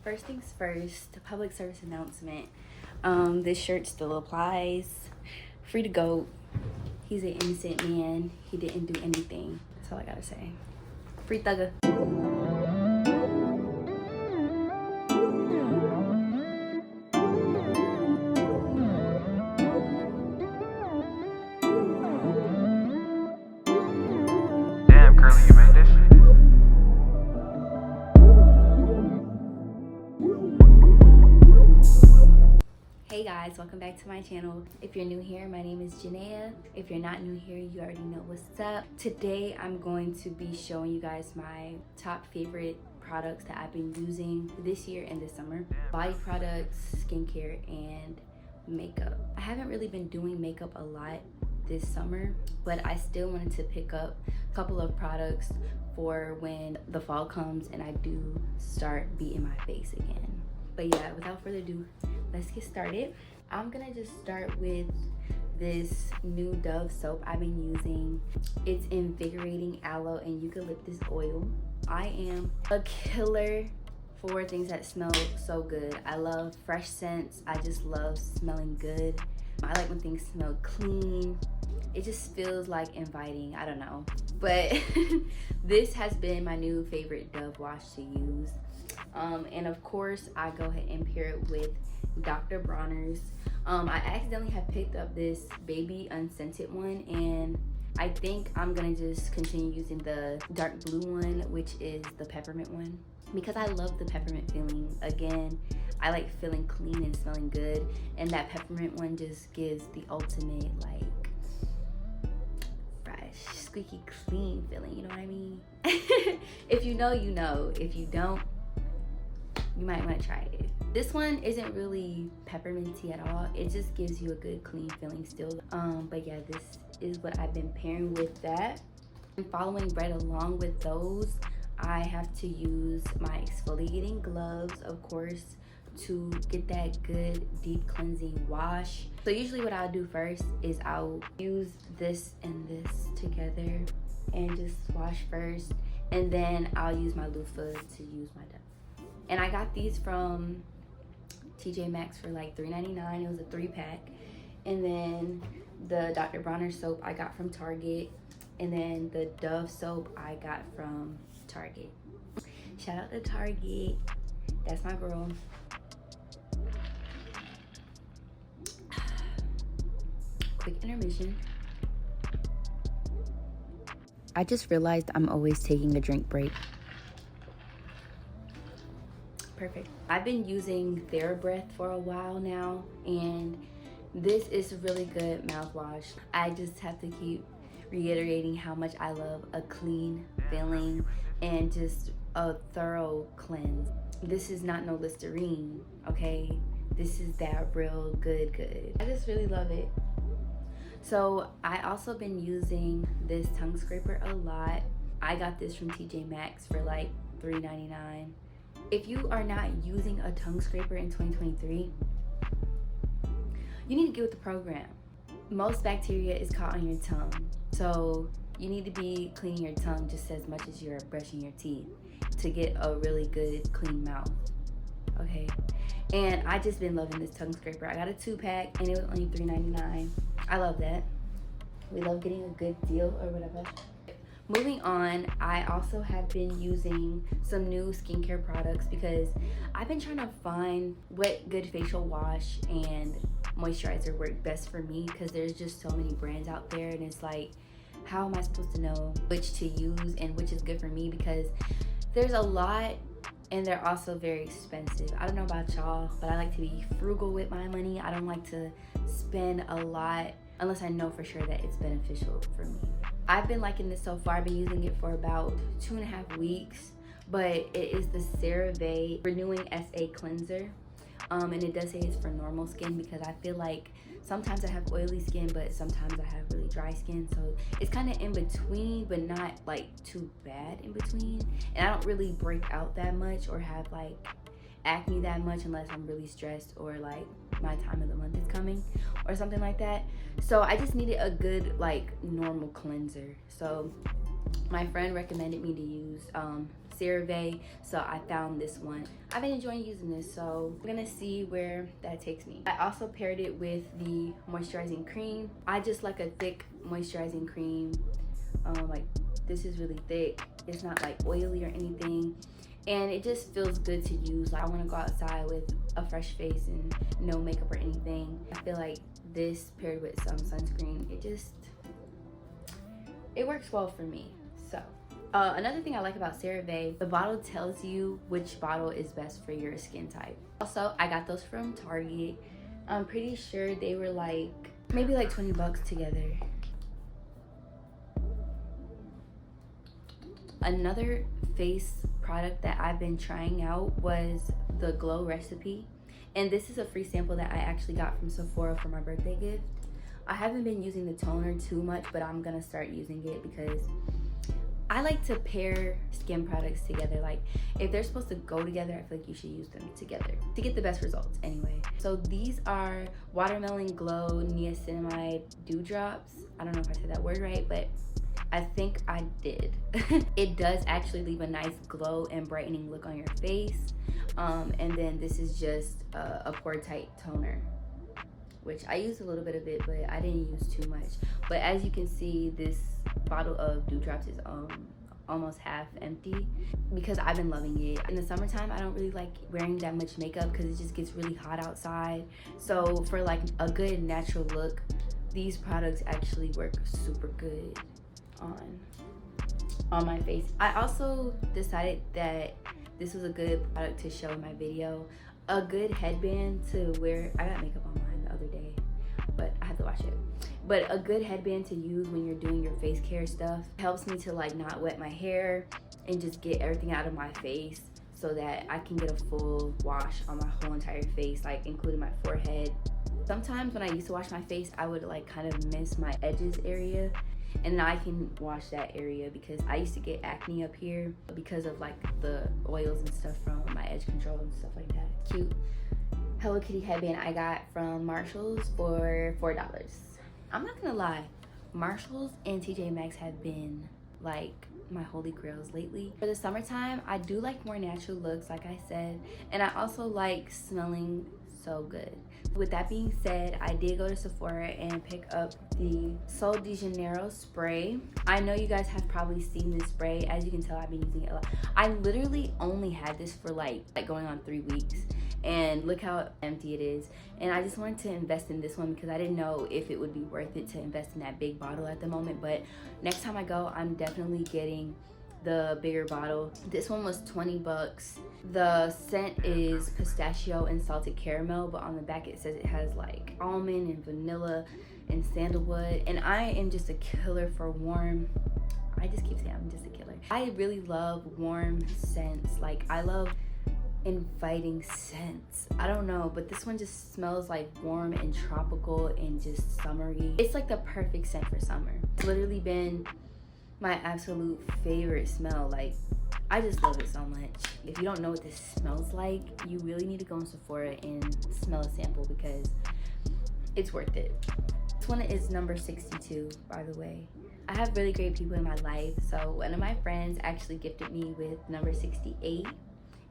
First things first, public service announcement. This shirt still applies. Free to go. He's an innocent man. He didn't do anything. That's all I gotta say. Free thugger. Damn, Curly, you made this shit? Hey guys, welcome back to my channel. If you're new here, my name is Janeiro. If you're not new here, you already know what's up. Today, I'm going to be showing you guys my top favorite products that I've been using this year and this summer. Body products, skincare, and makeup. I haven't really been doing makeup a lot this summer, but I still wanted to pick up a couple of products for when the fall comes and I do start beating my face again. But yeah, without further ado, let's get started. I'm gonna just start with this new Dove soap I've been using. It's invigorating aloe and eucalyptus oil. I am a killer for things that smell so good. I love fresh scents. I just love smelling good. I like when things smell clean. It just feels like inviting, I don't know. But this has been my new favorite Dove wash to use. And of course, I go ahead and pair it with Dr. Broners. I accidentally have picked up this baby unscented one, and I think I'm gonna just continue using the dark blue one, which is the peppermint one, because I love the peppermint feeling. Again, I like feeling clean and smelling good, and that peppermint one just gives the ultimate like fresh, squeaky clean feeling, you know what I mean? If you know, you know. If you don't, you might want to try it. This one isn't really pepperminty at all. It just gives you a good clean feeling still. But yeah, this is what I've been pairing with that. And following right along with those, I have to use my exfoliating gloves, of course, to get that good deep cleansing wash. So usually what I'll do first is I'll use this and this together and just wash first, and then I'll use my loofah to use my Dove. And I got these from TJ Maxx for like $3.99. It was a 3-pack. And then the Dr. Bronner soap I got from Target. And then the Dove soap I got from Target. Shout out to Target. That's my girl. Quick intermission. I just realized I'm always taking a drink break. Perfect. I've been using TheraBreath for a while now, and this is really good mouthwash. I just have to keep reiterating how much I love a clean feeling and just a thorough cleanse. This is not no Listerine, okay? This is that real good. I just really love it. So I also been using this tongue scraper a lot. I got this from TJ Maxx for like $3.99. If you are not using a tongue scraper in 2023, you need to get with the program. Most bacteria is caught on your tongue, so you need to be cleaning your tongue just as much as you're brushing your teeth to get a really good clean mouth, okay? And I just been loving this tongue scraper. I got a 2-pack and it was only $3.99. I love that. We love getting a good deal or whatever. Moving on, I also have been using some new skincare products because I've been trying to find what good facial wash and moisturizer work best for me, because there's just so many brands out there, and it's like, how am I supposed to know which to use and which is good for me? Because there's a lot and they're also very expensive. I don't know about y'all, but I like to be frugal with my money. I don't like to spend a lot unless I know for sure that it's beneficial for me. I've been liking this so far. I've been using it for about 2.5 weeks, but it is the Cerave Renewing SA Cleanser. And it does say it's for normal skin, because I feel like sometimes I have oily skin, but sometimes I have really dry skin. So it's kind of in between, but not like too bad in between. And I don't really break out that much or have like acne that much unless I'm really stressed or like my time of the month is coming or something like that. So I just needed a good like normal cleanser. So my friend recommended me to use Cerave, so I found this one. I've been enjoying using this, so we're gonna see where that takes me. I also paired it with the moisturizing cream. I just like a thick moisturizing cream. Like this is really thick. It's not like oily or anything, and it just feels good to use. Like I want to go outside with a fresh face and no makeup or anything. I feel like this paired with some sunscreen, it works well for me. So another thing I like about CeraVe, the bottle tells you which bottle is best for your skin type. Also, I got those from Target. I'm pretty sure they were like maybe like 20 bucks together. Another face product that I've been trying out was the Glow Recipe, and this is a free sample that I actually got from Sephora for my birthday gift. I haven't been using the toner too much, but I'm gonna start using it because I like to pair skin products together. Like if they're supposed to go together, I feel like you should use them together to get the best results anyway. So these are Watermelon Glow Niacinamide Dewdrops. I don't know if I said that word right, but I think I did. It does actually leave a nice glow and brightening look on your face. And then this is just a pore tight toner, which I used a little bit of it, but I didn't use too much. But as you can see, this bottle of Dewdrops is almost half empty because I've been loving it. In the summertime, I don't really like wearing that much makeup because it just gets really hot outside. So for like a good natural look, these products actually work super good on my face. I also decided that this was a good product to show in my video. A good headband to wear. I got makeup on mine the other day, but I have to wash it. But a good headband to use when you're doing your face care stuff helps me to like not wet my hair and just get everything out of my face so that I can get a full wash on my whole entire face, like including my forehead. Sometimes when I used to wash my face, I would like kind of miss my edges area, and now I can wash that area because I used to get acne up here because of like the oils and stuff from my edge control and stuff like that. Cute Hello Kitty headband I got from Marshalls for $4. I'm not gonna lie, Marshalls and TJ Maxx have been like my holy grails lately. For the summertime, I do like more natural looks, like I said, and I also like smelling so good. With that being said, I did go to Sephora and pick up the Sol de Janeiro spray. I know you guys have probably seen this spray. As you can tell, I've been using it a lot. I literally only had this for like going on 3 weeks, and look how empty it is. And I just wanted to invest in this one because I didn't know if it would be worth it to invest in that big bottle at the moment. But next time I go, I'm definitely getting the bigger bottle. This one was 20 bucks. The scent is pistachio and salted caramel, but on the back it says it has like almond and vanilla and sandalwood. And I am just a killer for warm, I just keep saying I'm just a killer. I really love warm scents. Like I love inviting scents. I don't know, but this one just smells like warm and tropical and just summery. It's like the perfect scent for summer. It's literally been my absolute favorite smell. Like I just love it so much. If you don't know what this smells like, you really need to go in Sephora and smell a sample because it's worth it. This one is number 62, by the way. I have really great people in my life, so one of my friends actually gifted me with number 68,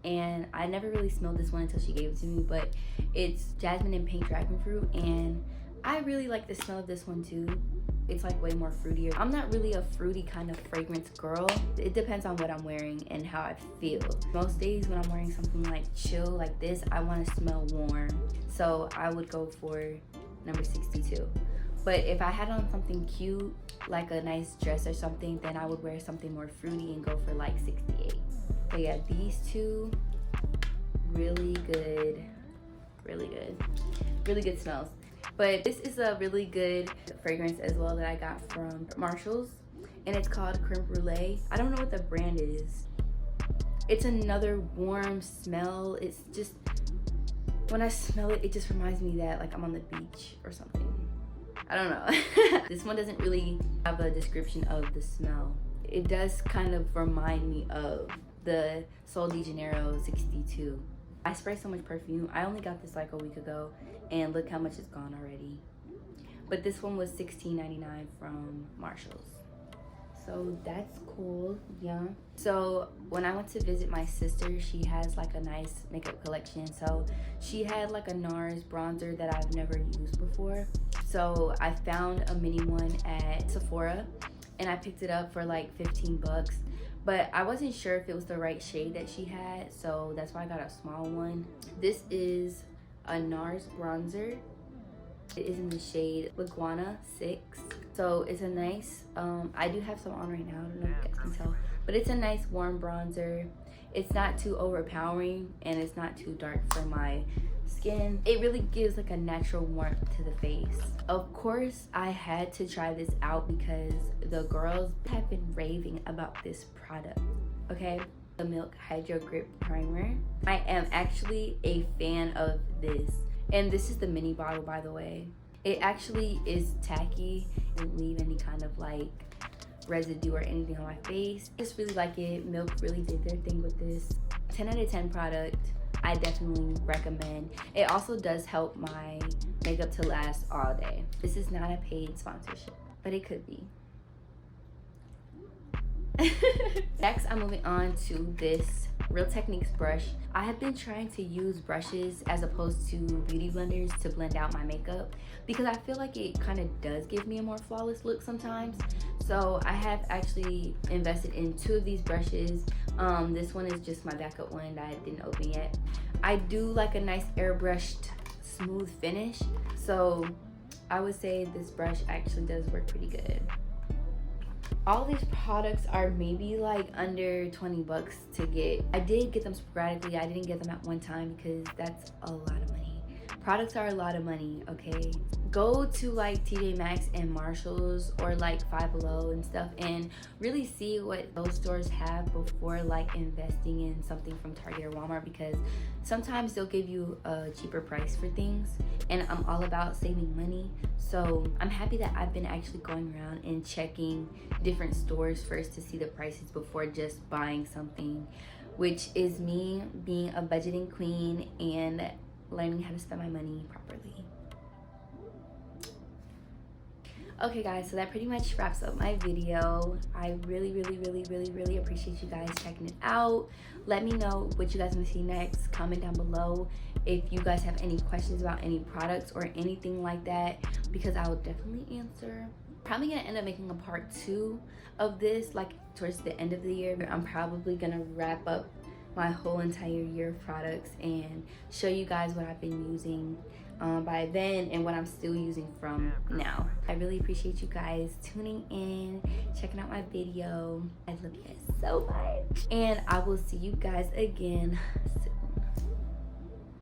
and I never really smelled this one until she gave it to me, but it's jasmine and pink dragon fruit, and I really like the smell of this one too. It's like way more fruitier. I'm not really a fruity kind of fragrance girl. It depends on what I'm wearing and how I feel. Most days when I'm wearing something like chill like this, I want to smell warm. So I would go for number 62. But if I had on something cute, like a nice dress or something, then I would wear something more fruity and go for like 68. But yeah, these two, really good, really good. Really good smells. But this is a really good fragrance as well that I got from Marshalls, and it's called Creme Brûlée. I don't know what the brand is. It's another warm smell. It's just, when I smell it, it just reminds me that like I'm on the beach or something. I don't know. This one doesn't really have a description of the smell. It does kind of remind me of the Sol de Janeiro 62. I spray so much perfume. I only got this like a week ago, and look how much it's gone already. But this one was $16.99 from Marshalls. so that's cool. Yeah. So when I went to visit my sister, she has like a nice makeup collection. So she had like a Nars bronzer that I've never used before. So I found a mini one at Sephora and I picked it up for like 15 bucks. But I wasn't sure if it was the right shade that she had, so that's why I got a small one. This is a Nars bronzer. It is in the shade Laguana 6. So it's a nice, I do have some on right now, I don't know if you guys can tell. But it's a nice warm bronzer. It's not too overpowering and it's not too dark for my skin. It really gives like a natural warmth to the face. Of course, I had to try this out because the girls have been raving about this product, okay? The Milk Hydro Grip Primer. I am actually a fan of this. And this is the mini bottle, by the way. It actually is tacky. It doesn't leave any kind of like residue or anything on my face. I just really like it. Milk really did their thing with this. 10 out of 10 product. I definitely recommend. It also does help my makeup to last all day. This is not a paid sponsorship, but it could be. Next, I'm moving on to this Real Techniques brush. I have been trying to use brushes as opposed to beauty blenders to blend out my makeup because I feel like it kind of does give me a more flawless look sometimes. So I have actually invested in 2 of these brushes. This one is just my backup one that I didn't open yet. I do like a nice airbrushed smooth finish, so I would say this brush actually does work pretty good. All these products are maybe like under 20 bucks to get. I did get them sporadically. I didn't get them at one time because that's a lot of money. Products are a lot of money, okay? Go to like TJ Maxx and Marshalls or like Five Below and stuff and really see what those stores have before like investing in something from Target or Walmart, because sometimes they'll give you a cheaper price for things and I'm all about saving money. So I'm happy that I've been actually going around and checking different stores first to see the prices before just buying something, which is me being a budgeting queen and learning how to spend my money properly. Okay guys, so that pretty much wraps up my video. I really appreciate you guys checking it out. Let me know what you guys want to see next. Comment down below if you guys have any questions about any products or anything like that, because I will definitely answer. Probably gonna end up making a part 2 of this like towards the end of the year. I'm probably gonna wrap up my whole entire year of products and show you guys what I've been using by then and what I'm still using from now. I really appreciate you guys tuning in, checking out my video. I love you guys so much, and I will see you guys again